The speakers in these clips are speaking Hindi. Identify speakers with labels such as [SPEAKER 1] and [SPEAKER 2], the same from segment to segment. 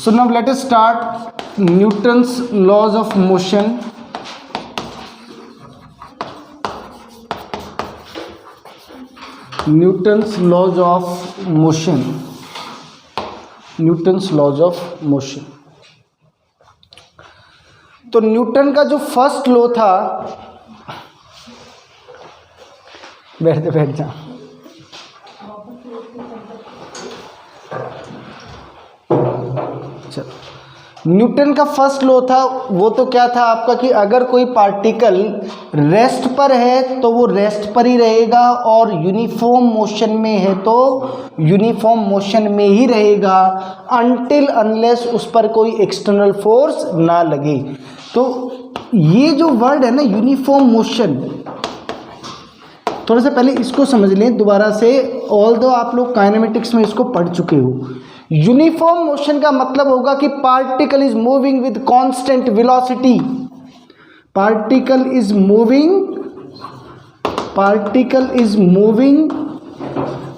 [SPEAKER 1] So now let us start Newton's laws of motion. Newton's laws of motion. Newton's laws of motion. तो न्यूटन का जो फर्स्ट लॉ था, बैठ जा। न्यूटन का फर्स्ट लॉ था वो तो क्या था आपका कि अगर कोई पार्टिकल रेस्ट पर है तो वो रेस्ट पर ही रहेगा और यूनिफॉर्म मोशन में है तो यूनिफॉर्म मोशन में ही रहेगा अनटिल अनलेस उस पर कोई एक्सटर्नल फोर्स ना लगे। तो ये जो वर्ड है ना यूनिफॉर्म मोशन, थोड़ा सा पहले इसको समझ लें दोबारा से, ऑल्दो आप लोग काइनेमेटिक्स में इसको पढ़ चुके हो। यूनिफॉर्म मोशन का मतलब होगा कि particle is moving with constant velocity. Particle is moving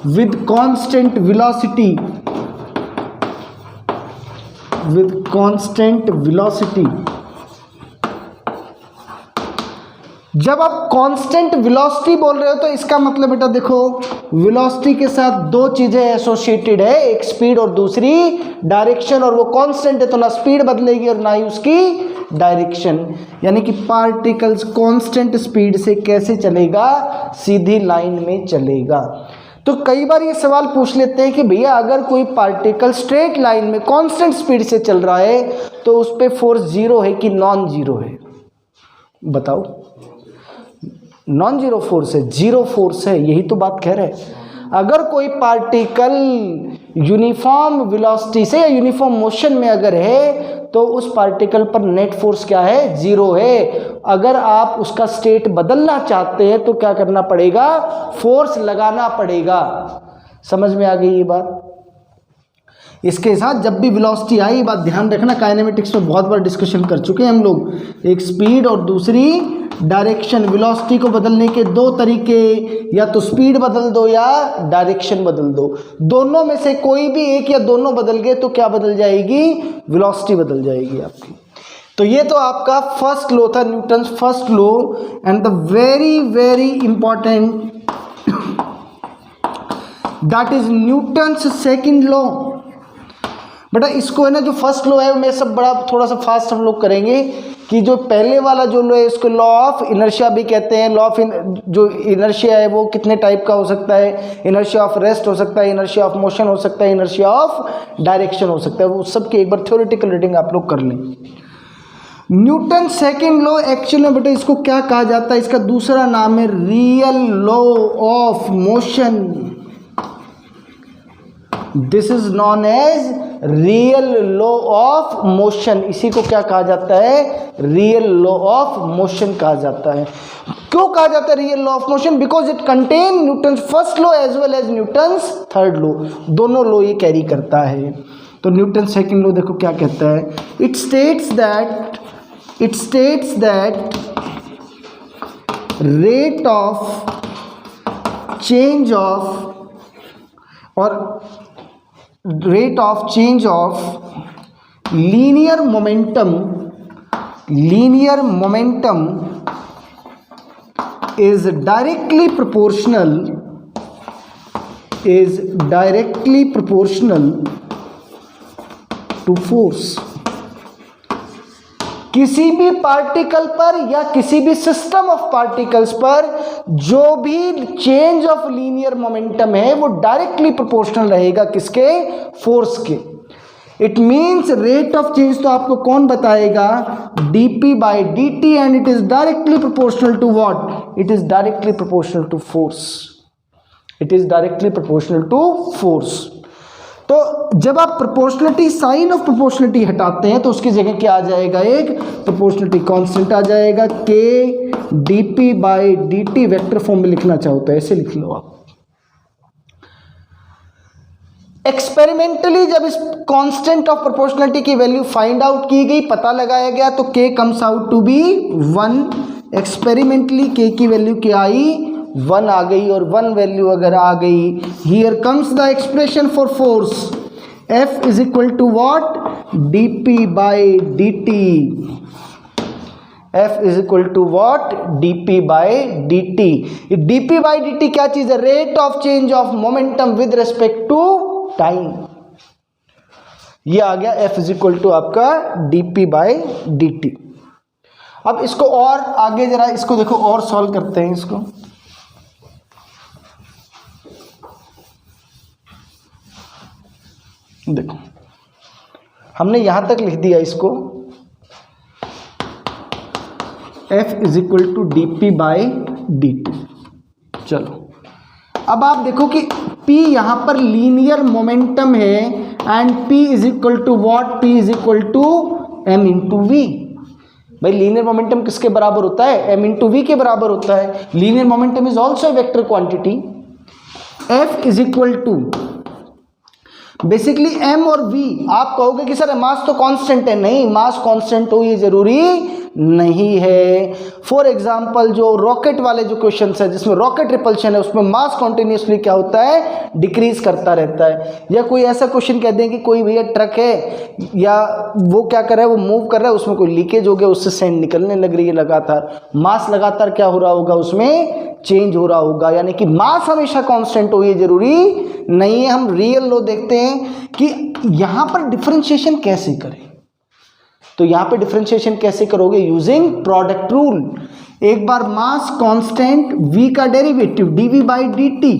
[SPEAKER 1] with constant velocity, जब आप कांस्टेंट वेलोसिटी बोल रहे हो तो इसका मतलब बेटा देखो, वेलोसिटी के साथ दो चीजें एसोसिएटेड है, एक स्पीड और दूसरी डायरेक्शन, और वो कांस्टेंट है तो ना स्पीड बदलेगी और ना ही उसकी डायरेक्शन। यानी कि पार्टिकल्स कांस्टेंट स्पीड से कैसे चलेगा, सीधी लाइन में चलेगा। तो कई बार ये सवाल पूछ लेते हैं कि भैया अगर कोई पार्टिकल स्ट्रेट लाइन में कांस्टेंट स्पीड से चल रहा है तो उस पर फोर्स जीरो है कि नॉन जीरो है, बताओ। नॉन जीरो फोर्स है, जीरो फोर्स है, यही तो बात कह रहे हैं। अगर कोई पार्टिकल यूनिफॉर्म वेलोसिटी से या यूनिफॉर्म मोशन में अगर है तो उस पार्टिकल पर नेट फोर्स क्या है, जीरो है। अगर आप उसका स्टेट बदलना चाहते हैं तो क्या करना पड़ेगा, फोर्स लगाना पड़ेगा। समझ में आ गई ये बात। इसके साथ जब भी वेलोसिटी आई, बात ध्यान रखना, काइनेमेटिक्स में बहुत बार डिस्कशन कर चुके हैं हम लोग, एक स्पीड और दूसरी डायरेक्शन। वेलोसिटी को बदलने के दो तरीके, या तो स्पीड बदल दो या डायरेक्शन बदल दो, दोनों में से कोई भी एक या दोनों बदल गए तो क्या बदल जाएगी, वेलोसिटी बदल जाएगी आपकी। तो ये तो आपका फर्स्ट लॉ था, Newton's first law. And the very very important that is Newton's second law. बेटा इसको है ना, जो फर्स्ट लॉ है मैं सब बड़ा थोड़ा सा फास्ट हम लोग करेंगे कि जो पहले वाला जो लॉ है इसको लॉ ऑफ इनर्शिया भी कहते हैं। लॉ ऑफ जो इनर्शिया है वो कितने टाइप का हो सकता है, इनर्शिया ऑफ रेस्ट हो सकता है, इनर्शिया ऑफ मोशन हो सकता है, इनर्शिया ऑफ डायरेक्शन हो सकता है। वो सब की एक बार थ्योरेटिकल रीडिंग आप लोग कर लें। न्यूटन सेकेंड लॉ एक्चुअली में बेटा इसको क्या कहा जाता है, इसका दूसरा नाम है real law of motion. This is known as real law of motion. इसी को क्या कहा जाता है, रियल लॉ ऑफ मोशन कहा जाता है। क्यों कहा जाता है real law of motion, because it contain Newton's first law as well as Newton's third law, दोनों लॉ ये कैरी करता है। तो न्यूटन सेकेंड लॉ देखो क्या कहता है, it states that rate of change of linear momentum is directly proportional to force। किसी भी पार्टिकल पर या किसी भी सिस्टम ऑफ पार्टिकल्स पर जो भी चेंज ऑफ लीनियर मोमेंटम है वो डायरेक्टली प्रोपोर्शनल रहेगा किसके, फोर्स के। It means rate of change तो आपको कौन बताएगा, dp by dt, and it is directly proportional to what, it is directly proportional to force. तो जब आप प्रोपोर्शनलिटी, साइन ऑफ प्रोपोर्शनलिटी हटाते हैं तो उसकी जगह क्या आ जाएगा, एक प्रोपोर्शनलिटी कांस्टेंट आ जाएगा, k dp by dt। Vector form में लिखना चाहो तो ऐसे लिख लो आप। एक्सपेरिमेंटली जब इस कांस्टेंट ऑफ प्रोपोर्शनलिटी की वैल्यू फाइंड आउट की गई, पता लगाया गया, तो k comes out to be 1। Experimentally k की वैल्यू क्या आई, 1 आ गई, और 1 वैल्यू अगर आ गई, here comes the expression for force. F is equal to what, dp by dt। F is equal to what, dp by dt। dp by dt क्या चीज है, rate of change of momentum with respect to time. ये आ गया F इज इक्वल टू आपका dp बाई dt। अब इसको और आगे जरा इसको देखो और सॉल्व करते हैं इसको। देखो हमने यहां तक लिख दिया इसको, F is equal to dp by dt। चलो अब आप देखो कि P यहां पर लीनियर मोमेंटम है and P is equal to what, P is equal to m into V. भाई लीनियर मोमेंटम किसके बराबर होता है, m इंटू वी के बराबर होता है। Linear momentum is also vector quantity. F is equal to basically m और v। आप कहोगे कि सर मास तो कांस्टेंट है, नहीं, मास कांस्टेंट हो ये जरूरी नहीं है। फॉर एग्जांपल जो रॉकेट वाले जो क्वेश्चंस है जिसमें रॉकेट रिपल्शन है उसमें मास कॉन्टिन्यूसली क्या होता है, डिक्रीज करता रहता है। या कोई ऐसा क्वेश्चन कह दें कि कोई भैया ट्रक है या वो क्या कर रहा है, वो मूव कर रहा है, उसमें कोई लीकेज हो गया, उससे सैंड निकलने लग रही है लगातार, मास लगातार क्या हो रहा होगा, उसमें चेंज हो रहा होगा। यानी कि मास हमेशा कांस्टेंट हो ये जरूरी नहीं है। हम रियल लॉ देखते हैं कि यहां पर डिफरेंशिएशन कैसे करें। तो यहां पे डिफरेंशिएशन कैसे करोगे, यूजिंग प्रोडक्ट रूल। एक बार मास कांस्टेंट, v का डेरिवेटिव dv बाई dt,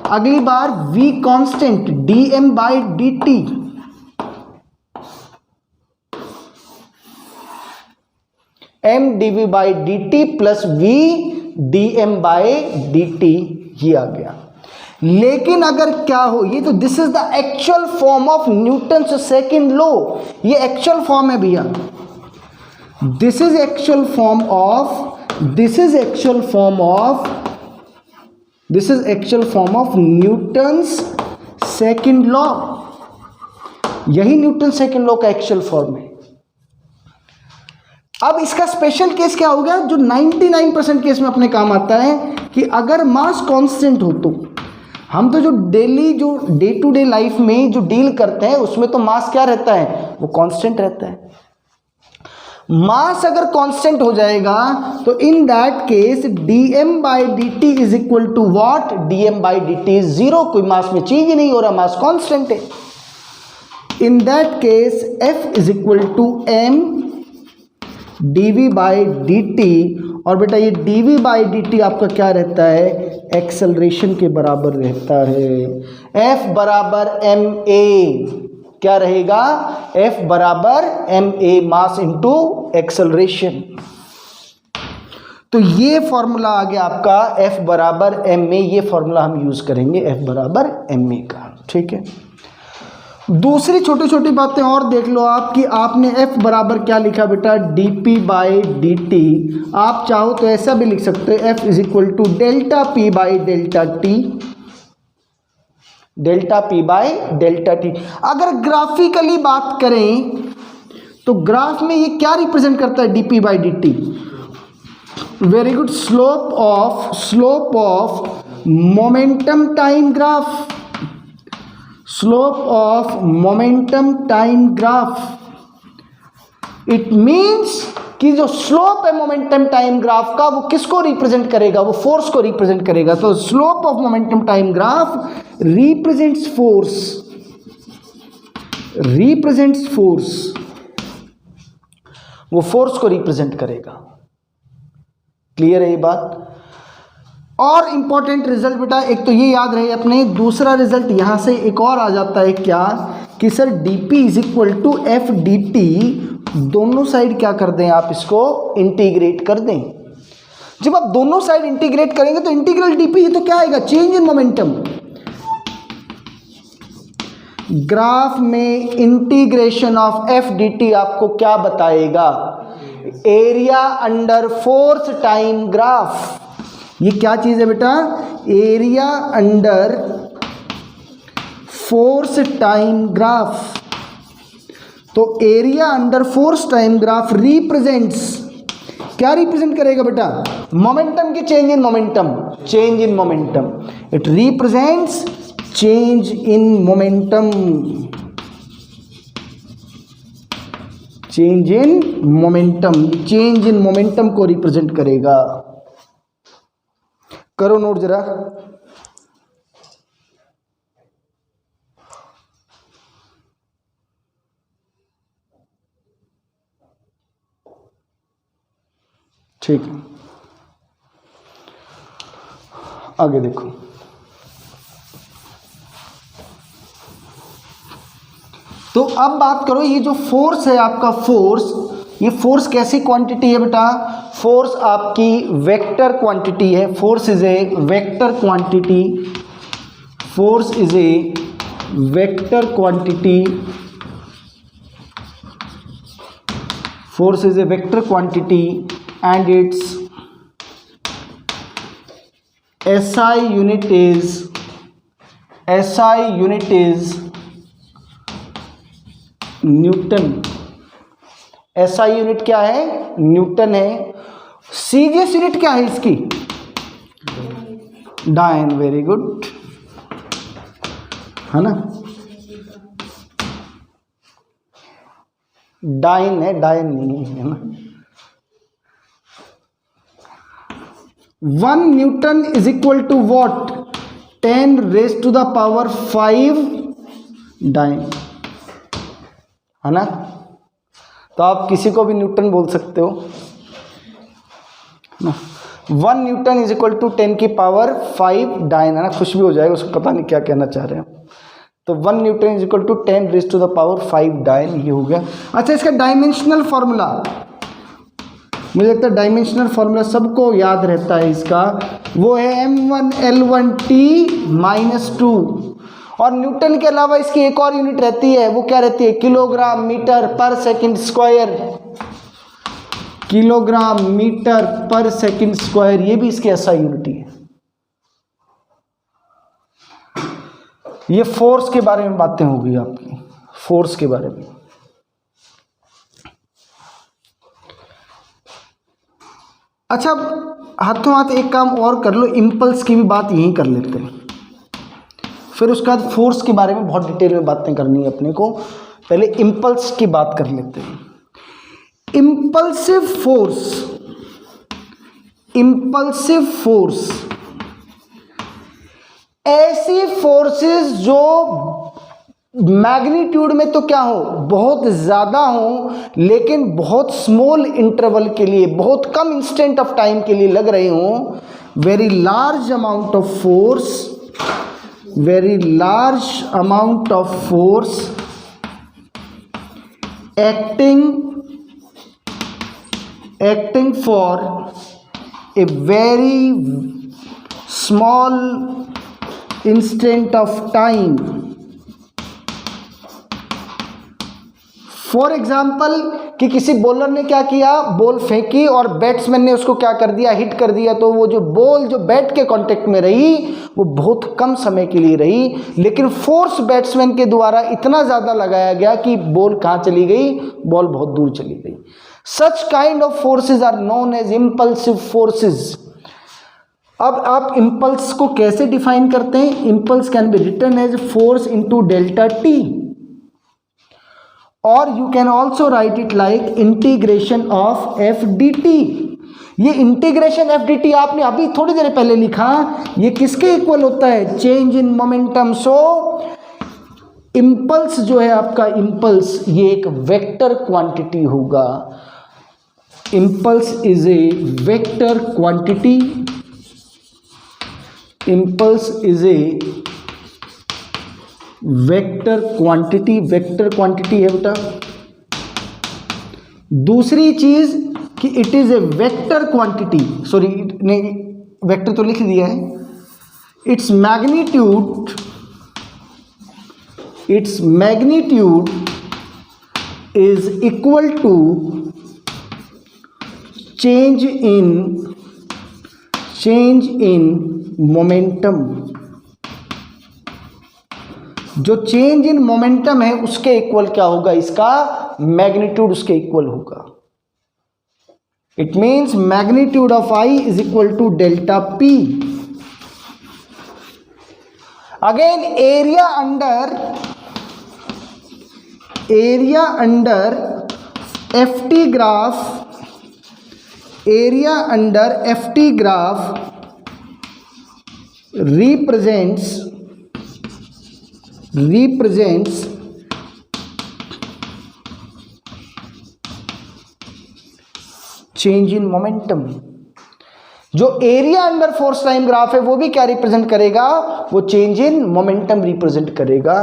[SPEAKER 1] अगली बार v constant dm by dt, m dv by dt plus v dm by dt, ये आ गया। लेकिन अगर क्या हो, ये तो this is the actual form of Newton's second law. ये एक्चुअल फॉर्म है भैया, this is actual form of, this is actual form of, this is actual form of Newton's second law. यही न्यूटन सेकंड लॉ का एक्चुअल फॉर्म है। अब इसका स्पेशल केस क्या हो गया, जो 99% केस में अपने काम आता है कि अगर मास कांस्टेंट हो तो हम तो जो डेली जो डे टू डे लाइफ में जो डील करते हैं उसमें तो मास क्या रहता है, वो कांस्टेंट रहता है। मास अगर कांस्टेंट हो जाएगा तो in that case dm by dt is equal to what, dm by dt is zero. कोई मास में चेंज ही नहीं हो रहा, मास कांस्टेंट है। In that case f is equal to m dv by dt, और बेटा ये dv बाई dt आपका क्या रहता है, एक्सेलरेशन के बराबर रहता है। f बराबर ma, क्या रहेगा, f बराबर ma, मास इंटू एक्सेलरेशन। तो ये फॉर्मूला आ गया आपका f बराबर ma। ये फॉर्मूला हम यूज करेंगे f बराबर ma का, ठीक है। दूसरी छोटी छोटी बातें और देख लो आप कि आपने f बराबर क्या लिखा बेटा, dp बाई dt। आप चाहो तो ऐसा भी लिख सकते हो, f is equal to delta p by delta T, delta p by delta T. अगर ग्राफिकली बात करें तो ग्राफ में ये क्या रिप्रेजेंट करता है, dp by dt, very good, slope of momentum time graph, slope of momentum time graph. It means कि जो स्लोप है मोमेंटम टाइम ग्राफ का वो किसको रिप्रेजेंट करेगा, वो फोर्स को रिप्रेजेंट करेगा। तो slope of momentum time graph represents force, represents force, वो फोर्स को रिप्रेजेंट करेगा। क्लियर है ये बात। और इंपॉर्टेंट रिजल्ट बेटा, एक तो ये याद रहे अपने, दूसरा रिजल्ट यहां से एक और आ जाता है क्या कि sir dp is equal to F D T, दोनों साइड क्या कर दें आप, इसको इंटीग्रेट कर दें। जब आप दोनों साइड इंटीग्रेट करेंगे तो इंटीग्रल dp, ये तो क्या आएगा, चेंज इन मोमेंटम। ग्राफ में integration of F D T आपको क्या बताएगा, area under force time graph. ये क्या चीज है बेटा, area under force time graph. तो area under force time graph represents, क्या रिप्रेजेंट करेगा बेटा, मोमेंटम के change in momentum, change in momentum. It represents change in momentum, change in momentum, change in momentum को रिप्रेजेंट करेगा। करो नोट जरा। ठीक है, आगे देखो। तो अब बात करो, ये जो फोर्स है आपका, फोर्स, ये फोर्स कैसी क्वांटिटी है बेटा? फोर्स आपकी वेक्टर क्वांटिटी है। Force is a vector quantity, force is a vector quantity, force is a vector quantity and its SI unit is Newton. SI unit क्या है? न्यूटन है। सीजीएस यूनिट क्या है इसकी? डायन। वेरी गुड, है ना? डाइन है, डायन नहीं है ना। 1 newton is equal to what? 10 raise to the power 5 dyne, है ना? तो आप किसी को भी न्यूटन बोल सकते हो ना। 1 न्यूटन इज इक्वल टू 10 की पावर 5 डाइन, है ना? खुश भी हो जाएगा, उसको पता नहीं क्या कहना चाह रहे हैं। तो 1 newton is equal to 10 raise to the power 5 dyne, ये हो गया। अच्छा, इसका डायमेंशनल फॉर्मूला, मुझे लगता है डायमेंशनल फॉर्मूला सबको याद रहता है इसका, वो है m1L1T-2। और न्यूटन के अलावा इसकी एक और यूनिट रहती है, वो क्या रहती है? किलोग्राम मीटर पर सेकंड स्क्वायर, किलोग्राम मीटर पर सेकंड स्क्वायर, ये भी इसकी ऐसा यूनिट है। ये फोर्स के बारे में बातें होगी आपकी, फोर्स के बारे में। अच्छा, हाथों हाथ एक काम और कर लो, इम्पल्स की भी बात यहीं कर लेते हैं, फिर उसके बाद फोर्स के बारे में बहुत डिटेल में बातें करनी है अपने को। पहले इम्पल्स की बात कर लेते हैं। इम्पल्सिव फोर्स, इम्पल्सिव फोर्स ऐसी फोर्सेस जो मैग्नीट्यूड में तो क्या हो, बहुत ज्यादा हो, लेकिन बहुत स्मॉल इंटरवल के लिए, बहुत कम इंस्टेंट ऑफ टाइम के लिए लग रहे हो। Very large amount of force, very large amount of force acting for a very small instant of time. For example, कि किसी बॉलर ने क्या किया, बॉल फेंकी और बैट्समैन ने उसको क्या कर दिया, हिट कर दिया, तो वो जो बॉल जो बैट के कांटेक्ट में रही वो बहुत कम समय के लिए रही, लेकिन फोर्स बैट्समैन के द्वारा इतना ज़्यादा लगाया गया कि बॉल कहाँ चली गई, बॉल बहुत दूर चली गई। Such kind of forces are known as impulsive forces. अब आप इम्पल्स को कैसे डिफाइन करते हैं? Impulse can be written as force into delta T, और you can also write it like integration of F D T. ये इंटीग्रेशन एफ डी टी आपने अभी थोड़ी देर पहले लिखा, ये किसके इक्वल होता है? Change in momentum. So impulse जो है आपका, इम्पल्स ये एक वेक्टर क्वांटिटी होगा। Impulse is a vector quantity, impulse is a vector quantity, vector quantity है बेटा। दूसरी चीज कि it is a vector quantity, sorry नहीं, वेक्टर तो लिख दिया है। Its magnitude is equal to change in momentum. जो चेंज इन मोमेंटम है उसके इक्वल क्या होगा? इसका मैग्नीट्यूड उसके इक्वल होगा। It means magnitude of I is equal to delta P. Again area under FT graph represents change in momentum. जो area under force time graph है वो भी क्या रिप्रेजेंट करेगा, वो चेंज इन मोमेंटम रिप्रेजेंट करेगा।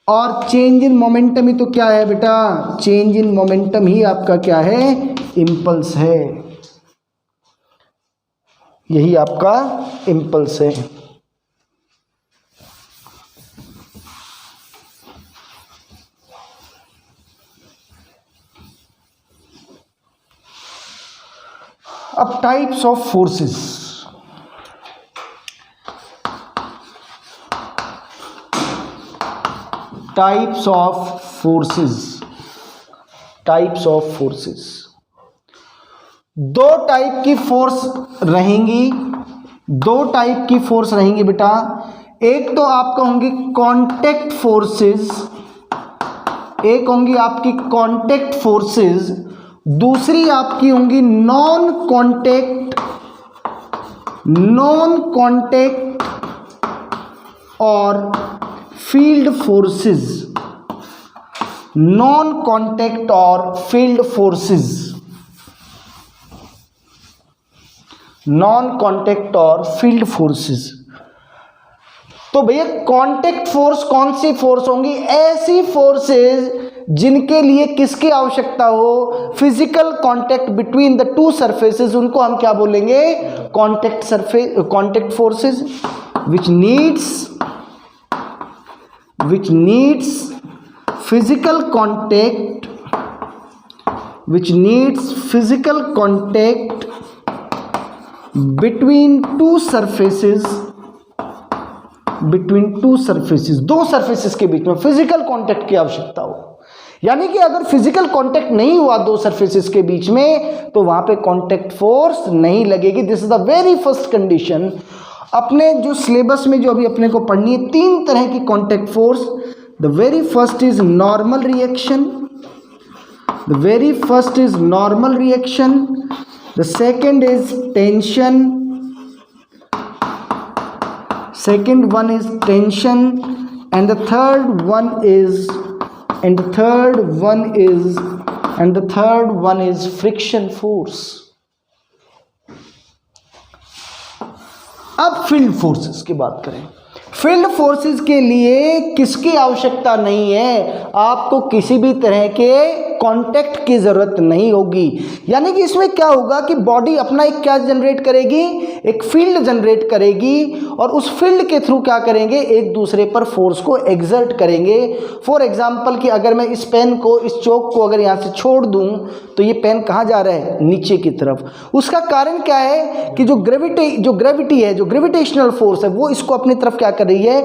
[SPEAKER 1] और चेंज इन मोमेंटम ही तो क्या है बेटा, चेंज इन मोमेंटम ही आपका क्या है, इंपल्स है, यही आपका इंपल्स है। अब types of forces, types of forces, दो टाइप की फोर्स रहेंगी बेटा। एक तो आपका होंगी कांटेक्ट फोर्सेस, दूसरी आपकी होंगी नॉन कांटेक्ट और फील्ड फोर्सेस, नॉन कांटेक्ट और फील्ड फोर्सेस। तो भैया कांटेक्ट फोर्स कौन सी फोर्स होंगी, ऐसी फोर्सेस जिनके लिए किसकी आवश्यकता हो, physical contact between the two surfaces, उनको हम क्या बोलेंगे, contact forces, which needs physical contact between two surfaces, दो सरफेसेस के बीच में फिजिकल कांटेक्ट की आवश्यकता हो। यानी कि अगर फिजिकल कांटेक्ट नहीं हुआ दो सरफेसेस के बीच में तो वहां पे कांटेक्ट फोर्स नहीं लगेगी। This is the very first condition. अपने जो सिलेबस में जो अभी अपने को पढ़नी है, तीन तरह की contact force. The very first is normal reaction, the second is tension, second one is tension, and the third one is friction force। अब फील्ड फोर्सेस की बात करें। फील्ड फोर्सेस के लिए किसकी आवश्यकता नहीं है, आपको किसी भी तरह के कांटेक्ट की जरूरत नहीं होगी। यानी कि इसमें क्या होगा कि बॉडी अपना एक क्या जनरेट करेगी, एक फील्ड जनरेट करेगी, और उस फील्ड के थ्रू क्या करेंगे, एक दूसरे पर फोर्स को एग्जर्ट करेंगे। फॉर एग्जांपल कि अगर मैं इस पेन को, इस चौक को अगर यहाँ से छोड़ दूं तो ये पेन कहाँ जा रहा है, नीचे की तरफ। उसका कारण क्या है कि जो ग्रेविटी है, जो ग्रेविटेशनल फोर्स है, वो इसको अपनी तरफ क्या कर रही है,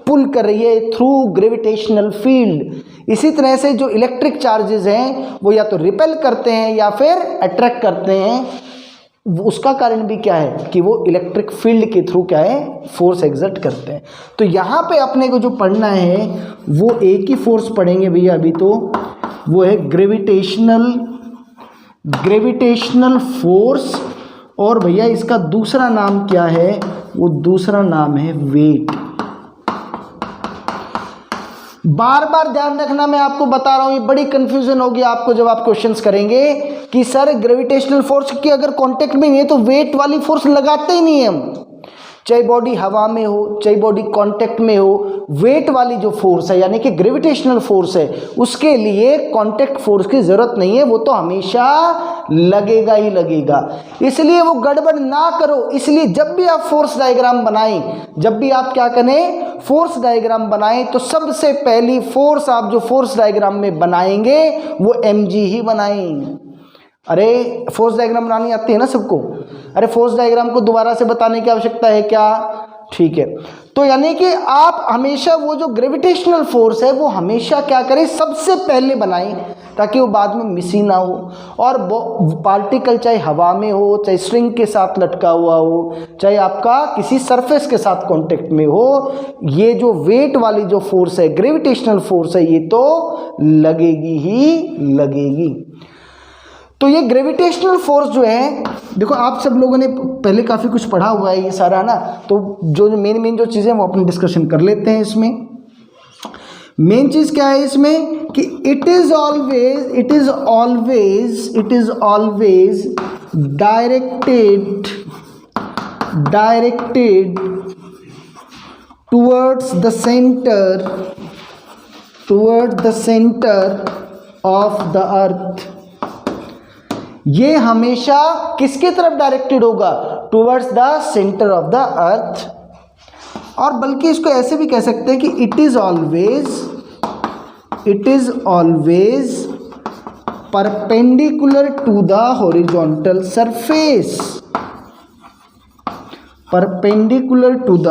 [SPEAKER 1] पुल कर रही है थ्रू ग्रेविटेशनल फील्ड। इसी तरह से जो इलेक्ट्रिक चार्जेस हैं वो या तो रिपेल करते हैं या फिर अट्रैक्ट करते हैं। उसका कारण भी क्या है कि वो इलेक्ट्रिक फील्ड के थ्रू क्या है, फोर्स एग्जर्ट करते हैं। तो यहाँ पे अपने को जो पढ़ना है वो एक ही फोर्स पढ़ेंगे भैया अभी, तो वो है ग्रेविटेशनल फोर्स। और भैया इसका दूसरा नाम क्या है, वो दूसरा नाम है वेट। बार बार ध्यान रखना, मैं आपको बता रहा हूं, ये बड़ी कंफ्यूजन होगी आपको जब आप क्वेश्चंस करेंगे कि सर ग्रेविटेशनल फोर्स की अगर कांटेक्ट में नहीं है तो वेट वाली फोर्स लगाते ही नहीं है हम। चाहे बॉडी हवा में हो, चाहे बॉडी कांटेक्ट में हो, वेट वाली जो फोर्स है यानी कि ग्रेविटेशनल फोर्स है, उसके लिए कांटेक्ट फोर्स की जरूरत नहीं है, वो तो हमेशा लगेगा ही लगेगा। इसलिए वो गड़बड़ ना करो। इसलिए जब भी आप फोर्स डायग्राम बनाएं, जब भी आप क्या करें, फोर्स डायग्राम बनाएं, तो सबसे पहली फोर्स आप जो फोर्स डायग्राम में बनाएंगे वो mg ही बनाएं। अरे फोर्स डायग्राम बनानी आती है ना सबको, अरे फोर्स डायग्राम को दोबारा से बताने की आवश्यकता है क्या, ठीक है, तो यानी कि आप हमेशा वो जो ग्रेविटेशनल फोर्स है वो हमेशा क्या करें, सबसे पहले बनाएं, ताकि वो बाद में मिस ही ना हो। और पार्टिकल चाहे हवा में हो, चाहे स्ट्रिंग के साथ लटका हुआ हो, चाहे आपका किसी सरफेस के साथ कांटेक्ट में हो, ये जो वेट वाली जो फोर्स है, ग्रेविटेशनल फोर्स है, ये तो लगेगी ही लगेगी। तो ये ग्रेविटेशनल फोर्स जो है, देखो आप सब लोगों ने पहले काफ़ी कुछ पढ़ा हुआ है ये सारा ना, तो जो मेन जो चीज़ें वो अपनी डिस्कशन कर लेते हैं। इसमें मेन चीज़ क्या है इसमें कि it is always directed towards the centre of the earth. ये हमेशा किसकी तरफ डायरेक्टेड होगा, towards the centre of the earth. और बल्कि इसको ऐसे भी कह सकते हैं कि it is always perpendicular to the horizontal surface, perpendicular to the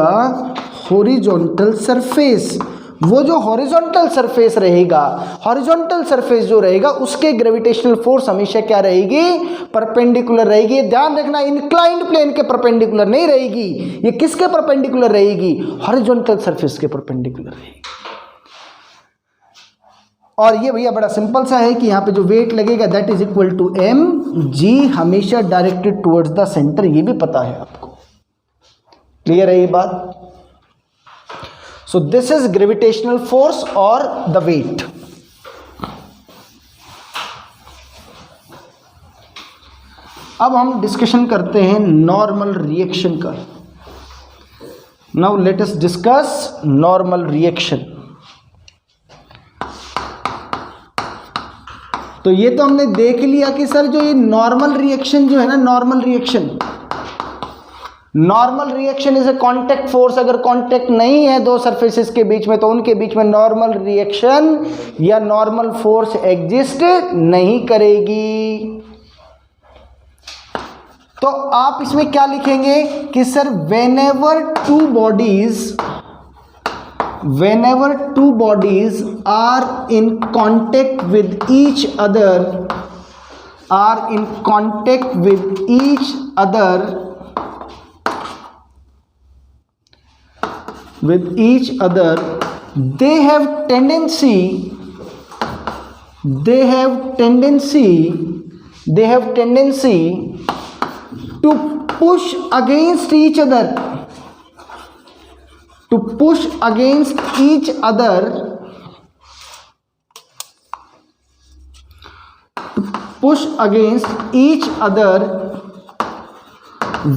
[SPEAKER 1] horizontal surface. वो जो हॉरिजॉन्टल सरफेस रहेगा, हॉरिजॉन्टल सरफेस जो रहेगा उसके ग्रेविटेशनल फोर्स हमेशा क्या रहेगी, परपेंडिकुलर रहेगी। ध्यान रखना, इंक्लाइंड प्लेन के परपेंडिकुलर नहीं रहेगी, ये किसके परपेंडिकुलर रहेगी, हॉरिजॉन्टल सरफेस के परपेंडिकुलर रहेगी। और ये भैया बड़ा सिंपल सा है कि यहाँ पे जो वेट लगेगा that is equal to mg, हमेशा डायरेक्टेड टुवर्ड्स द सेंटर, ये भी पता है आपको। क्लियर है ये बात। So this is gravitational force or the weight. अब हम डिस्कशन करते हैं नॉर्मल रिएक्शन का। Now let us discuss normal reaction. तो ये तो हमने देख लिया कि सर जो ये नॉर्मल रिएक्शन जो है ना, normal reaction is a contact force. अगर कांटेक्ट नहीं है दो सरफेसेस के बीच में तो उनके बीच में नॉर्मल रिएक्शन या नॉर्मल फोर्स एग्जिस्ट नहीं करेगी। तो आप इसमें क्या लिखेंगे कि sir whenever two bodies are in contact with each other, they have tendency to push against each other,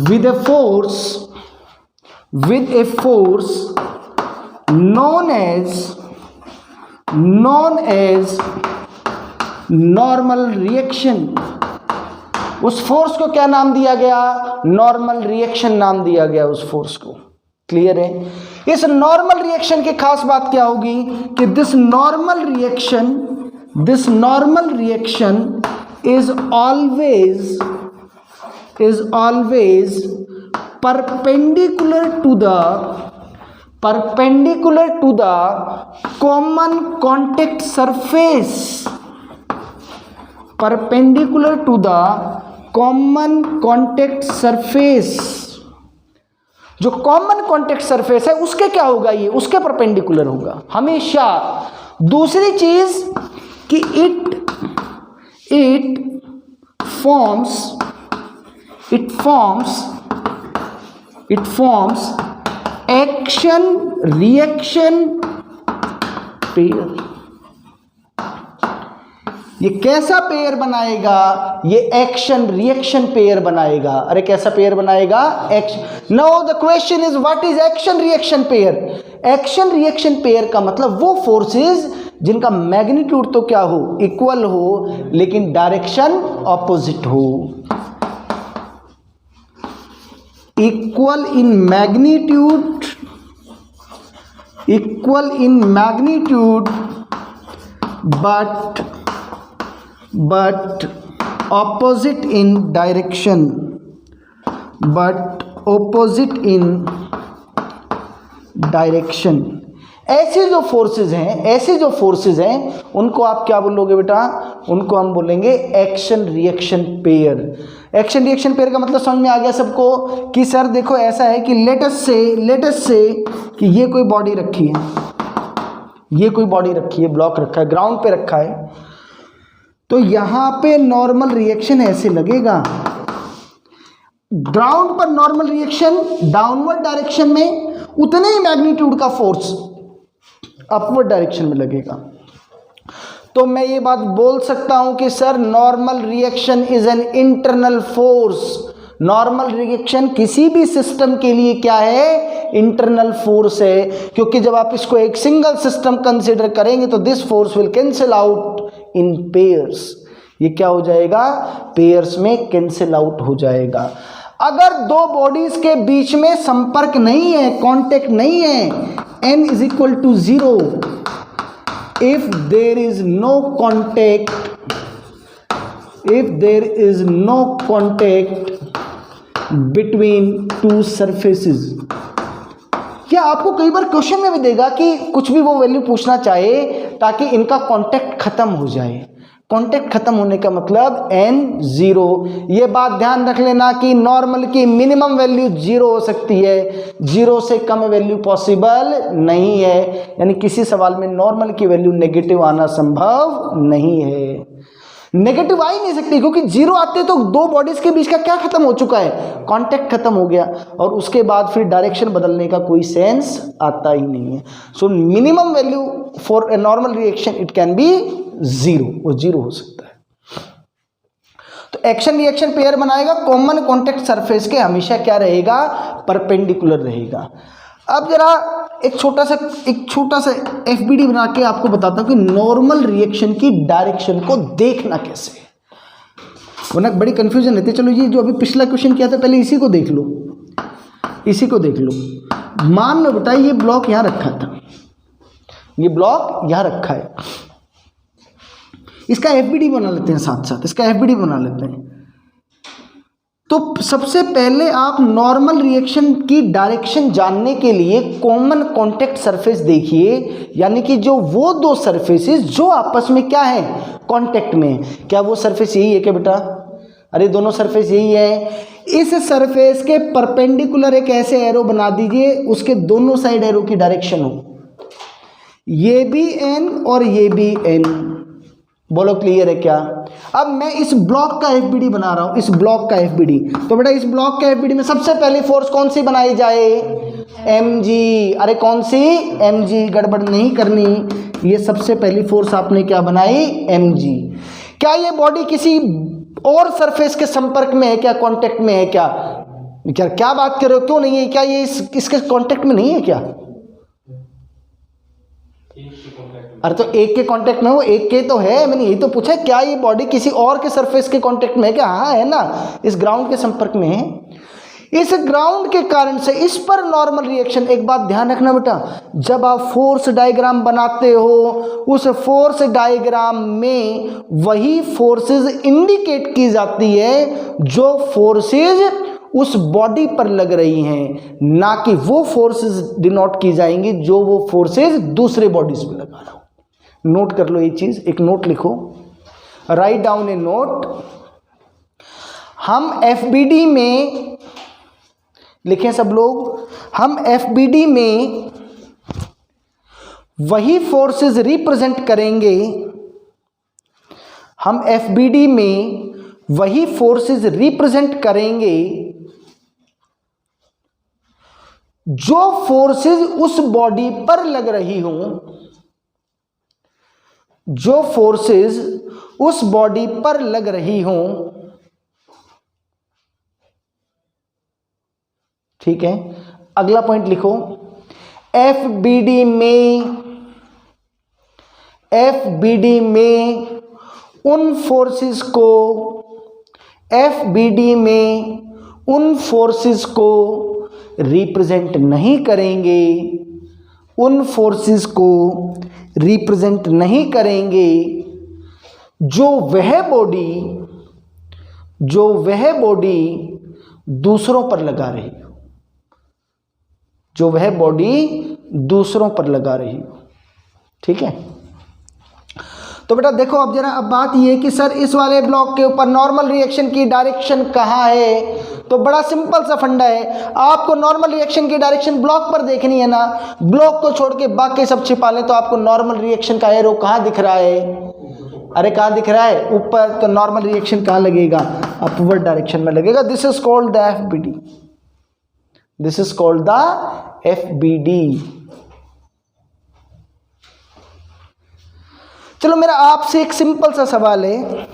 [SPEAKER 1] with a force known as normal reaction। उस फोर्स को क्या नाम दिया गया, नॉर्मल रिएक्शन नाम दिया गया उस फोर्स को। क्लियर है। इस नॉर्मल रिएक्शन की खास बात क्या होगी कि this normal reaction is always perpendicular to the common contact surface, जो कॉमन कॉन्टेक्ट सरफेस है उसके क्या होगा, ये उसके परपेंडिकुलर होगा हमेशा। दूसरी चीज कि it forms action reaction pair। ये कैसा पेयर बनाएगा, ये एक्शन रिएक्शन पेयर बनाएगा। अरे कैसा पेयर बनाएगा, action. Now the question is what is action reaction pair. Action reaction pair का मतलब वो फोर्सेस जिनका मैग्नीट्यूड तो क्या हो, इक्वल हो, लेकिन डायरेक्शन ऑपोजिट हो। Equal in magnitude but opposite in direction, direction. ऐसे जो फोर्सेज हैं उनको आप क्या बोलोगे बेटा, उनको हम बोलेंगे action reaction pair. Action reaction pair का मतलब समझ में आ गया सबको कि सर देखो ऐसा है कि लेटस से कि ये कोई बॉडी रखी है, ब्लॉक रखा है, ग्राउंड पे रखा है, तो यहां पे नॉर्मल रिएक्शन ऐसे लगेगा, ग्राउंड पर नॉर्मल रिएक्शन डाउनवर्ड डायरेक्शन में उतने ही मैग्नीट्यूड का फोर्स अपवर्ड डायरेक्शन में लगेगा। तो मैं ये बात बोल सकता हूं कि sir normal reaction is an internal force. Normal reaction किसी भी सिस्टम के लिए क्या है, इंटरनल फोर्स है, क्योंकि जब आप इसको एक सिंगल सिस्टम कंसीडर करेंगे तो this force will cancel out in pairs. ये क्या हो जाएगा, पेयर्स में कैंसिल आउट हो जाएगा। अगर दो बॉडीज के बीच में संपर्क नहीं है, कांटेक्ट नहीं है, n is equal to 0, if there is no contact between two surfaces, क्या आपको कई बार क्वेश्चन में भी देगा कि कुछ भी वो वैल्यू पूछना चाहे ताकि इनका कांटेक्ट खत्म हो जाए। कांटेक्ट खत्म होने का मतलब n 0। ये बात ध्यान रख लेना कि नॉर्मल की मिनिमम वैल्यू 0 हो सकती है, 0 से कम वैल्यू पॉसिबल नहीं है, यानी किसी सवाल में नॉर्मल की वैल्यू नेगेटिव आना संभव नहीं है। नेगेटिव आ ही नहीं सकती, क्योंकि 0 आते तो दो बॉडीज के बीच का क्या खत्म हो चुका है, कांटेक्ट खत्म हो गया, और उसके बाद फिर डायरेक्शन बदलने का कोई सेंस आता ही नहीं है। So minimum value for a normal reaction it can be 0, वो 0 हो सकता है। तो एक्शन रिएक्शन पेयर बनाएगा, कॉमन कॉन्टेक्ट सरफेस के हमेशा क्या रहेगा, परपेंडिकुलर रहेगा। अब जरा एक छोटा सा एफबीडी बना के आपको बताता हूं कि नॉर्मल रिएक्शन की डायरेक्शन को देखना कैसे, वरना बड़ी कंफ्यूजन रहती है। चलो ये जो अभी पिछला क्वेश्चन किया था पहले इसी को देख लो। मान लो बेटा ये ब्लॉक यहां रखा था, ये ब्लॉक यहां रखा है, इसका एफबीडी बना लेते हैं, साथ इसका एफबीडी बना लेते हैं। तो सबसे पहले आप नॉर्मल रिएक्शन की डायरेक्शन जानने के लिए कॉमन कॉन्टेक्ट सरफेस देखिए, यानी कि जो वो दो सरफेसेस जो आपस में क्या है, कांटेक्ट में। क्या वो सरफेस यही है क्या बेटा, अरे दोनों सरफेस यही है। इस सरफेस के परपेंडिकुलर एक ऐसे एरो बना दीजिए, उसके दोनों साइड एरो की डायरेक्शन हो, ये भी एन और ये भी एन। बोलो क्लियर है क्या। अब मैं इस ब्लॉक का एफबीडी बना रहा हूं, इस ब्लॉक का एफबीडी। तो बेटा इस ब्लॉक का एफबीडी में सबसे पहली फोर्स कौन सी बनाई जाए, mg। अरे कौन सी, mg, गड़बड़ नहीं करनी। ये सबसे पहली फोर्स आपने क्या बनाई, mg। क्या ये बॉडी किसी और सरफेस के संपर्क में है क्या, कांटेक्ट में है क्या, क्या बात कर रहे हो, क्यों नहीं है, क्या ये इसके कांटेक्ट में नहीं है क्या। अरे तो एक के कांटेक्ट में, वो एक के तो है, मैंने यही तो पूछा, क्या ये बॉडी किसी और के सरफेस के कांटेक्ट में है क्या, हाँ है ना, इस ग्राउंड के संपर्क में है। इस ग्राउंड के कारण से इस पर नॉर्मल रिएक्शन। एक बात ध्यान रखना बेटा, जब आप फोर्स डायग्राम बनाते हो उस फोर्स डायग्राम में वही फोर्सेस इंडिकेट की जाती है जो फोर्सेस उस बॉडी पर लग रही हैं, ना कि वो फोर्सेस डिनोट की जाएंगी जो वो फोर्सेस दूसरे बॉडीज पे लगा रहा हूं। नोट कर लो ये चीज, एक नोट लिखो, राइट डाउन ए नोट। हम एफबीडी में लिखें सब लोग, हम एफबीडी में वही फोर्सेस रिप्रेजेंट करेंगे, हम एफबीडी में वही फोर्सेस रिप्रेजेंट करेंगे जो फोर्सेस उस बॉडी पर लग रही हों, जो फोर्सेस उस बॉडी पर लग रही हों। ठीक है, अगला पॉइंट लिखो, एफबीडी में उन फोर्सेस को, एफबीडी में उन फोर्सेस को रिप्रेजेंट नहीं करेंगे, उन फोर्सेस को रिप्रेजेंट नहीं करेंगे जो वह बॉडी दूसरों पर लगा रही हो, जो वह बॉडी दूसरों पर लगा रही हो। ठीक है, तो बेटा देखो अब जरा, अब बात ये है कि सर इस वाले ब्लॉक के ऊपर नॉर्मल रिएक्शन की डायरेक्शन कहाँ है, तो बड़ा सिंपल सा फंडा है, आपको नॉर्मल रिएक्शन की डायरेक्शन ब्लॉक पर देखनी है ना, ब्लॉक को छोड़ के बाकी सब छिपा लें, तो आपको नॉर्मल रिएक्शन का एरो कहाँ दिख रहा है, अरे कहाँ दिख रहा है, ऊपर, तो नॉर्मल रिएक्शन कहाँ लगेगा, अपवर्ड डायरेक्शन में लगेगा। This is called the FBD, this is called the FBD। चलो मेरा आपसे एक सिंपल सा सवाल है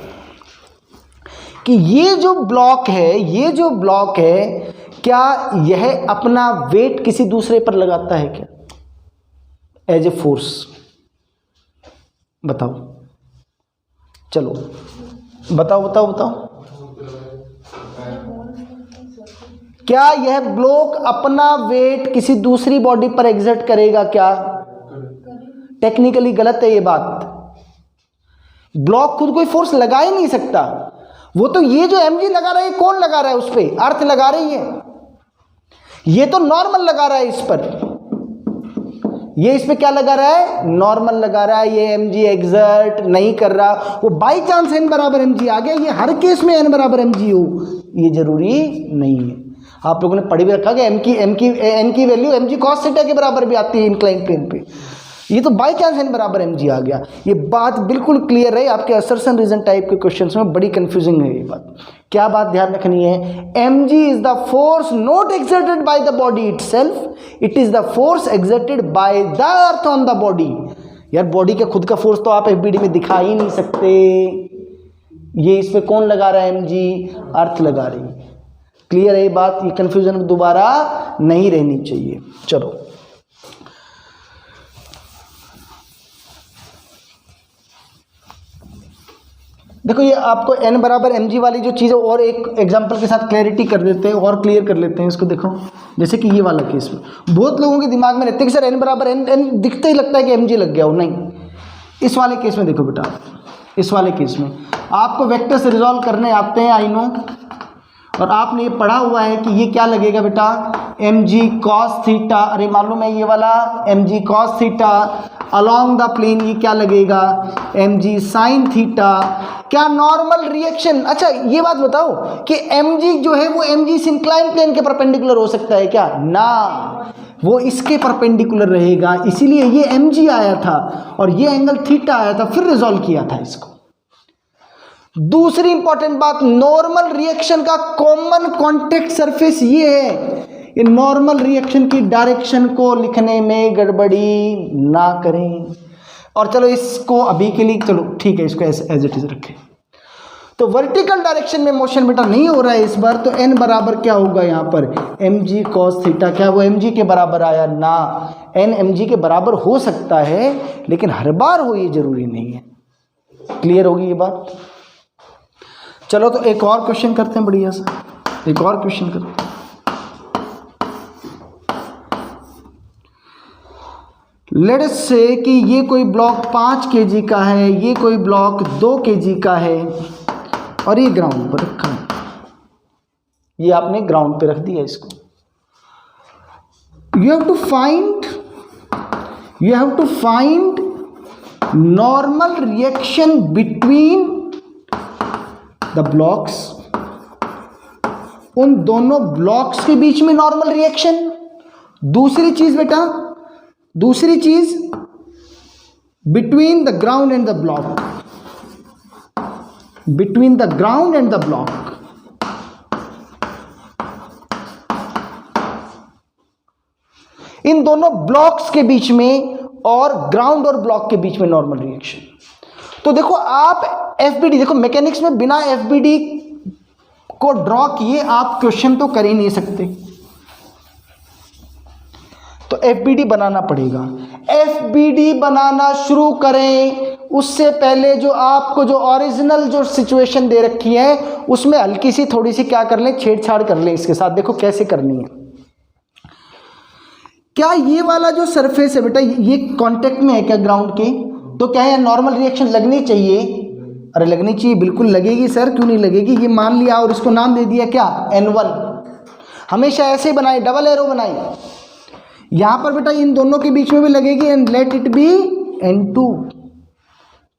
[SPEAKER 1] कि ये जो ब्लॉक है, ये जो ब्लॉक है, क्या यह अपना वेट किसी दूसरे पर लगाता है क्या एज ए फोर्स? बताओ, चलो बताओ बताओ बताओ, क्या यह ब्लॉक अपना वेट किसी दूसरी बॉडी पर एग्जर्ट करेगा क्या? टेक्निकली गलत है ये बात, ब्लॉक खुद कोई फोर्स लगा ही नहीं सकता, वो तो ये जो mg लगा रहा है, कौन लगा रहा है उस पे, अर्थ लगा रही है, ये तो नॉर्मल लगा रहा है इस पर, ये इस पे क्या लगा रहा है, नॉर्मल लगा रहा है, ये mg एग्जर्ट नहीं कर रहा, वो बाई चांस n बराबर mg आ गया, ये हर केस में n बराबर mg हो, ये जरूरी नहीं है। आप लोगों ने पढ़ी भी रखा कि n की वैल्यू mg cos थीटा के बराबर भी आती है इंक्लाइन प्लेन पे, ये तो बाई चांस n बराबर mg आ गया। ये बात बिल्कुल क्लियर है, आपके असर्शन रीजन टाइप के क्वेश्चंस में बड़ी कंफ्यूजिंग है ये बात। क्या बात ध्यान रखनी है, mg is the force not exerted by the body itself, it is the force exerted by the earth on the body. यार बॉडी का खुद का फोर्स तो आप FBD में दिखा ही नहीं सकते, ये इस पे कौन लगा रहा है, mg अर्थ लगा रही है। क्लियर है ये बात, ये कंफ्यूजन दोबारा नहीं रहनी चाहिए। चलो देखो, ये आपको n बराबर mg वाली जो चीज़ है और एक एग्जांपल के साथ क्लैरिटी कर देते हैं और क्लियर कर लेते हैं इसको। देखो जैसे कि ये वाला केस में बहुत लोगों के दिमाग में रहते हैं कि सर n बराबर n दिखते ही लगता है कि mg लग गया हो, नहीं। इस वाले केस में देखो बेटा, इस वाले केस में आपको वेक्टर्स रिजॉल्व करने आते हैं, आई नो, और आपने ये पढ़ा हुआ है कि ये क्या लगेगा बेटा, mg cos थीटा, अरे मालूम है ये वाला mg cos theta along the plane, ये क्या लगेगा, mg sin थीटा। क्या नॉर्मल रिएक्शन, अच्छा ये बात बताओ कि mg जो है वो mg इस इंक्लाइन प्लेन के परपेंडिकुलर हो सकता है क्या? ना, वो इसके परपेंडिकुलर रहेगा, इसीलिए ये mg आया था और ये एंगल थीटा आया था, फिर रिजॉल्व किया था इसको। दूसरी इंपॉर्टेंट बात, नॉर्मल रिएक्शन का कॉमन कॉन्टेक्ट सरफेस ये है, ये नॉर्मल रिएक्शन की डायरेक्शन को लिखने में गड़बड़ी ना करें। और चलो इसको अभी के लिए, चलो ठीक है, इसको एज इट इज रखें। तो वर्टिकल डायरेक्शन में मोशन बेटा नहीं हो रहा है इस बार, तो n बराबर क्या होगा यहाँ पर, mg cos थीटा। क्या वो mg के बराबर आया? ना, n mg के बराबर हो सकता है लेकिन हर बार हो ये जरूरी नहीं है। क्लियर होगी ये बात? चलो तो एक और क्वेश्चन करते हैं, बढ़िया सा एक और क्वेश्चन करते हैं। लेट अस से कि ये कोई ब्लॉक 5 kg का है, ये कोई ब्लॉक 2 kg का है और ये ग्राउंड पर रखा है, ये आपने ग्राउंड पे रख दिया इसको। You have to find normal reaction between the blocks, उन दोनों ब्लॉक्स के बीच में नॉर्मल रिएक्शन। दूसरी चीज बेटा, दूसरी चीज between the ground and the block, between the ground and the block. इन दोनों ब्लॉक्स के बीच में और ग्राउंड और ब्लॉक के बीच में नॉर्मल रिएक्शन। तो देखो आप FBD, देखो मैकेनिक्स में बिना FBD को ड्रॉ किए आप क्वेश्चन तो कर ही नहीं सकते, तो FBD बनाना पड़ेगा। FBD बनाना शुरू करें उससे पहले जो आपको जो ओरिजिनल जो सिचुएशन दे रखी है उसमें हल्की सी थोड़ी सी क्या कर लें, छेड़छाड़ कर लें इसके साथ। देखो कैसे करनी है। क्या ये वाला जो सरफेस है बेटा, ये कांटेक्ट में है क्या ग्राउंड के? तो क्या है नॉर्मल रिएक्शन लगनी चाहिए? अरे लगनी चाहिए, बिल्कुल लगेगी सर, क्यों नहीं लगेगी। ये मान लिया और इसको नाम दे दिया क्या, N1। हमेशा ऐसे बनाए, डबल एरो बनाए। यहां पर बेटा इन दोनों के बीच में भी लगेगी and let it be N2।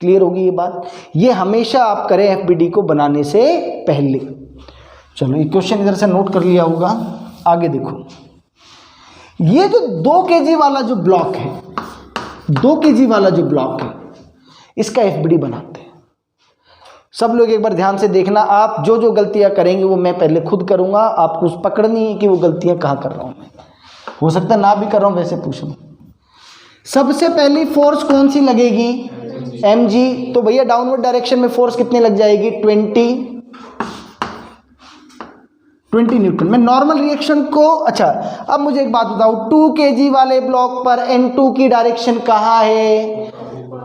[SPEAKER 1] Clear होगी ये बात। ये हमेशा आप करें FBD को बनाने से पहले। चलो ये क्वेश्चन इधर से नोट कर लिया होगा। आगे देखो, ये जो 2 kg वाला जो ब्लॉक है, 2 kg वाला जो ब्लॉक है, इसका FBD बनाते हैं। सब लोग एक बार ध्यान से देखना, आप जो जो गलतियां करेंगे वो मैं पहले खुद करूंगा, आपको पकड़नी है कि वो गलतियां कहाँ कर रहा हूं मैं। हो सकता है ना भी कर रहा हूं, वैसे पूछूं। सबसे पहली फोर्स कौन सी लगेगी? mg। तो भैया डाउनवर्ड डायरेक्शन में फोर्स कितनी लग जाएगी? 20 न्यूटन। मैं नॉर्मल रिएक्शन को, अच्छा अब मुझे एक बात बताओ, 2 kg वाले ब्लॉक पर N2 की डायरेक्शन कहाँ है?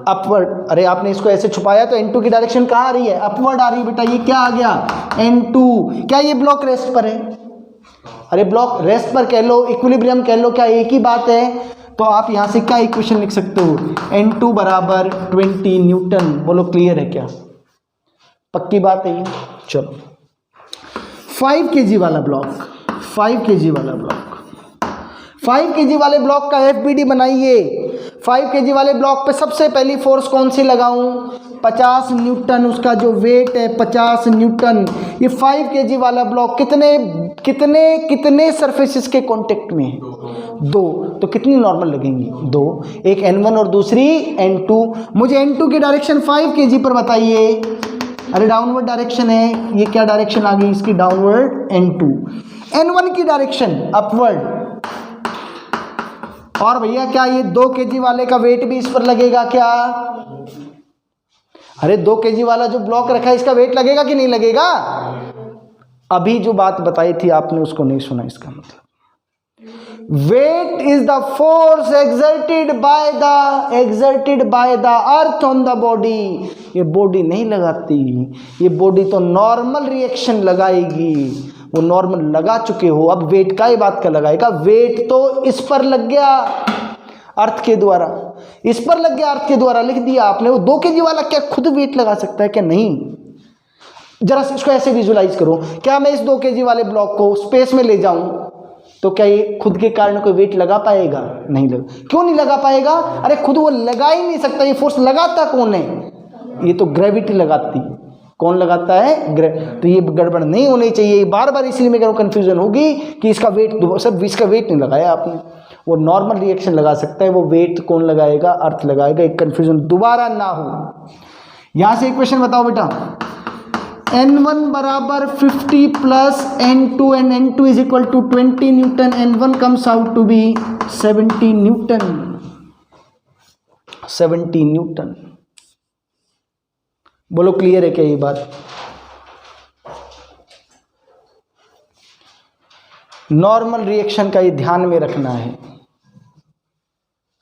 [SPEAKER 1] अपवर्ड। अरे आपने इसको ऐसे छुपाया तो N2 की डायरेक्शन कहाँ आ रही है? अपवर्ड आ रही है बेटा। ये क्या आ गया? N2। क्या ये ब्लॉक रेस्ट पर है? अरे ब्लॉक रेस्ट पर कह लो, इक्विलिब्रियम कह लो, क्या एक ही बात है? तो आप यहां से क्या इक्वेशन लिख सकते हो? N2 बराबर 20 न्यूटन। बोलो क्लियर है क्या? पक्की बात है ये। चलो 5 kg वाला ब्लॉक, 5 kg वाला ब्लॉक, 5 kg वाले ब्लॉक का FBD बनाइए। 5 kg वाले ब्लॉक पे सबसे पहली फोर्स कौन सी लगाऊं? 50 न्यूटन। उसका जो वेट है 50 न्यूटन। ये 5 kg वाला ब्लॉक कितने कितने कितने सरफेसेस के कांटेक्ट में है? 2। तो कितनी नॉर्मल लगेंगी? 2। एक N1 और दूसरी N2। मुझे N2 की डायरेक्शन 5 kg पर बताइए। अरे डाउनवर्ड डायरेक्शन है, ये क्या डायरेक्शन आ गई इसकी? Downward N2। N1 की डायरेक्शन अपवर्ड। और भैया क्या ये 2 kg वाले का वेट भी इस पर लगेगा क्या? अरे 2 kg वाला जो ब्लॉक रखा है इसका वेट लगेगा कि नहीं लगेगा? अभी जो बात बताई थी आपने उसको नहीं सुना। इसका मतलब weight is the force exerted by the earth on the body। ये बॉडी नहीं लगाती, ये बॉडी तो नॉर्मल रिएक्शन लगाएगी। वो नॉर्मल लगा चुके हो, अब वेट का ही बात का लगाएगा। वेट तो इस पर लग गया अर्थ के द्वारा, इस पर लग गया अर्थ के द्वारा, लिख दिया आपने। वो 2 kg वाला क्या खुद वेट लगा सकता है क्या? नहीं। जरा इसको ऐसे विजुलाइज करो, क्या मैं इस 2 kg वाले ब्लॉक को स्पेस में ले जाऊं तो क्या ये खुद के कारण कोई वेट लगा पाएगा? नहीं लगा। क्यों नहीं लगा पाएगा? अरे खुद वो लगा ही नहीं सकता। ये फोर्स लगाता कौन है? ये तो ग्रेविटी लगाती। कौन लगाता है? तो ये गड़बड़ नहीं होनी चाहिए। बार बार इसलिए मैं कह रहा हूं कंफ्यूजन होगी कि इसका वेट, सर इसका वेट नहीं लगाया आपने। वो नॉर्मल रिएक्शन लगा सकता है, वो वेट कौन लगाएगा? अर्थ लगाएगा। एक कंफ्यूजन दोबारा ना हो। यहां से इक्वेशन बताओ बेटा। N1 बराबर 50 plus N2 and N2 is equal to 20 newton. N1 comes out to be 70 newton. 70 newton. बोलो क्लियर है क्या ये बात? नॉर्मल रिएक्शन का ये ध्यान में रखना है।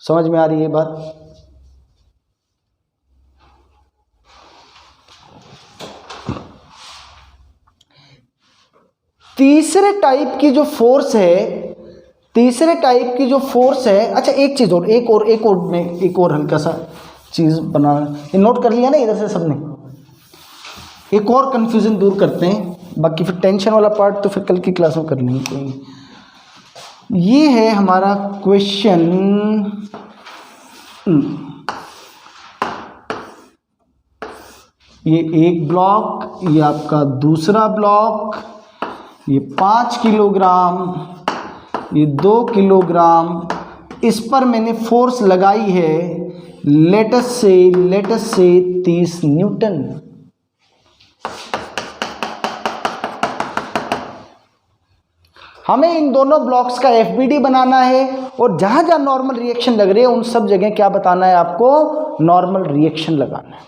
[SPEAKER 1] समझ में आ रही है बात? तीसरे टाइप की जो फोर्स है, अच्छा एक चीज और, एक और हल्का सा चीज बनाना, ये नोट कर लिया ना इधर से सबने। एक और कंफ्यूजन दूर करते हैं, बाकी फिर टेंशन वाला पार्ट तो फिर कल की क्लास में कर लेंगे कोई। ये है हमारा क्वेश्चन। ये एक ब्लॉक, ये आपका दूसरा ब्लॉक, ये 5 किलोग्राम, ये 2 किलोग्राम। इस पर मैंने फोर्स लगाई है लेटस से 30 न्यूटन। हमें इन दोनों ब्लॉक्स का FBD बनाना है और जहां जहां नॉर्मल रिएक्शन लग रही है उन सब जगह क्या बताना है आपको? नॉर्मल रिएक्शन लगाना है।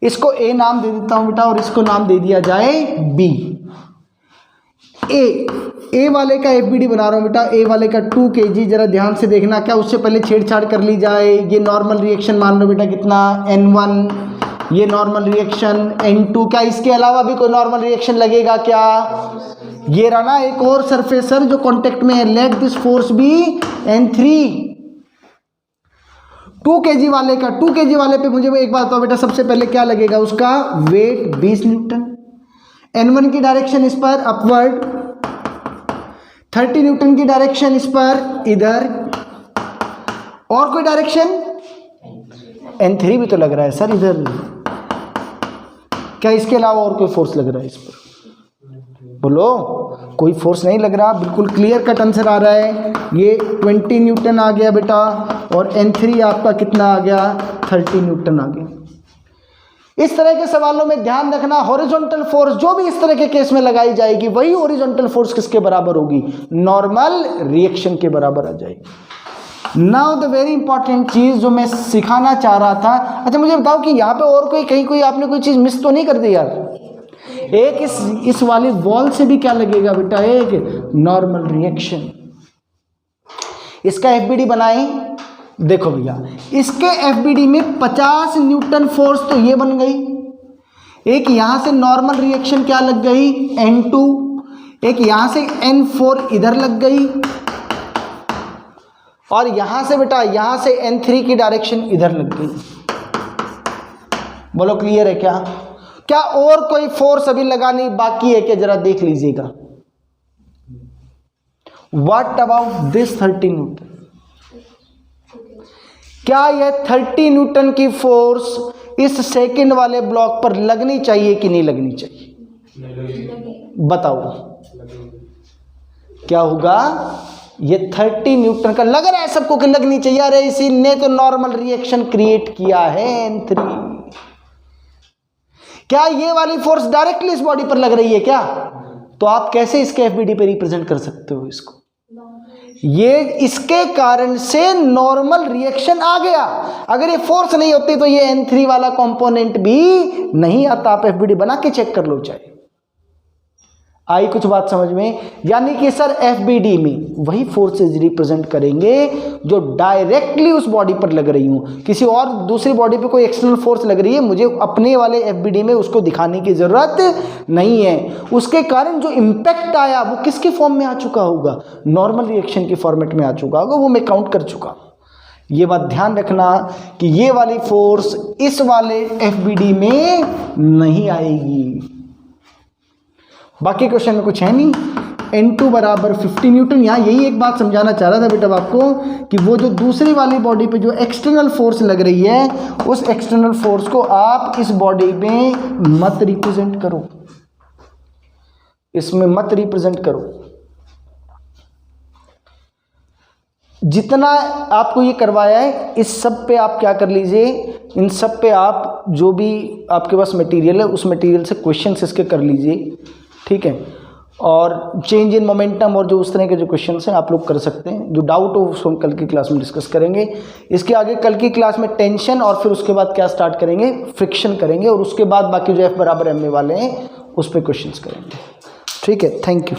[SPEAKER 1] इसको A नाम दे देता हूं बेटा और इसको नाम दे दिया जाए B। ए वाले का FBD बना रहा हूं बेटा। ए वाले का 2 kg। जरा ध्यान से देखना, क्या उससे पहले छेड़छाड़ कर ली जाए? ये नॉर्मल रिएक्शन मान लो बेटा कितना? N1। ये नॉर्मल रिएक्शन N2। क्या इसके अलावा भी कोई नॉर्मल रिएक्शन लगेगा क्या? ये रहा ना एक और सरफेसर जो कांटेक्ट में है। Let this force be N3। 2 kg वाले का, 2 kg वाले पे मुझे एक बात बताओ बेटा, सबसे पहले क्या लगेगा? उसका वेट 20 न्यूटन। N1 की डायरेक्शन इस पर अपवर्ड, 30 न्यूटन की डायरेक्शन इस पर इधर, और कोई डायरेक्शन? N3 भी तो लग रहा है सर इधर, क्या इसके अलावा और कोई फोर्स लग रहा है इस पर? बोलो, कोई फोर्स नहीं लग रहा, बिल्कुल क्लियर कट आंसर आ रहा है। ये 20 न्यूटन आ गया बेटा, और N3 आपका कितना आ गया? 30 न्यूटन आ गया। इस तरह के सवालों में ध्यान रखना, हॉरिजॉन्टल फोर्स जो भी इस तरह के केस में लगाई जाएगी वही हॉरिजॉन्टल फोर्स किसके बराबर होगी? नॉर्मल रिएक्शन के बराबर आ जाएगी। नाउ द वेरी इंपॉर्टेंट चीज जो मैं सिखाना चाह रहा था, अच्छा मुझे बताओ कि यहाँ पे और कोई आपने कोई चीज मिस तो नहीं कर दी यार? एक इस वाली वॉल से भी क्या लगेगा बेटा? एक नॉर्मल रिएक्शन। इसका एफबीडी बनाएं। देखो भैया, इसके एफबीडी में 50 न्यूटन फोर्स तो ये बन गई, एक यहां से नॉर्मल रिएक्शन क्या लग गई? N2, एक यहां से N4 इधर लग गई, और यहां से बेटा यहां से N3 की डायरेक्शन इधर लग गई। बोलो क्लियर है क्या? क्या और कोई फोर्स अभी लगानी बाकी है क्या? जरा देख लीजिएगा। What about this 30 Newton? क्या यह 30 न्यूटन की फोर्स इस सेकंड वाले ब्लॉक पर लगनी चाहिए कि नहीं लगनी चाहिए? बताओ क्या होगा? ये 30 न्यूटन का लग रहा है सबको कि लगनी चाहिए। अरे इसी ने तो नॉर्मल रिएक्शन क्रिएट किया है N3। क्या ये वाली फोर्स डायरेक्टली इस बॉडी पर लग रही है क्या? तो आप कैसे इसके एफबीडी पे रिप्रेजेंट कर सकते हो इसको? ये इसके कारण से नॉर्मल रिएक्शन आ गया। अगर ये फोर्स नहीं होती तो ये N3 वाला कंपोनेंट भी नहीं आता। आप एफबीडी बना के चेक कर लो चाहे। आई कुछ बात समझ में? यानी कि सर एफबीडी में वही फोर्सेज रिप्रेजेंट करेंगे जो डायरेक्टली उस बॉडी पर लग रही हूं। किसी और दूसरी बॉडी पे कोई एक्सटर्नल फोर्स लग रही है, मुझे अपने वाले एफबीडी में उसको दिखाने की जरूरत नहीं है। उसके कारण जो इम्पैक्ट आया वो किसके फॉर्म में आ चुका होगा? नॉर्मल रिएक्शन के फॉर्मेट में आ चुका होगा, वो मैं काउंट कर चुका। ये बात ध्यान रखना कि ये वाली फोर्स इस वाले एफबीडी में नहीं आएगी। बाकी क्वेश्चन में कुछ है नहीं। N2 बराबर 50 न्यूटन। यहाँ यही एक बात समझाना चाह रहा था बेटा आपको कि वो जो दूसरी वाली बॉडी पे जो एक्सटर्नल फोर्स लग रही है, उस एक्सटर्नल फोर्स को आप इस बॉडी में मत रिप्रेजेंट करो, इसमें मत रिप्रेजेंट करो। जितना आपको ये करवाया है इस सब पे आप क्या कर लीजिए, इन सब पे आप जो भी आपके पास मटेरियल है उस मटेरियल से क्वेश्चंस इसके कर लीजिए, ठीक है। और चेंज इन मोमेंटम और जो उस तरह के जो क्वेश्चंस हैं आप लोग कर सकते हैं। जो डाउट हो उसको हम कल की क्लास में डिस्कस करेंगे। इसके आगे कल की क्लास में टेंशन और फिर उसके बाद क्या स्टार्ट करेंगे, फ्रिक्शन करेंगे, और उसके बाद बाकी जो F बराबर ma वाले हैं उस पर क्वेश्चंस करेंगे, ठीक है। Thank you.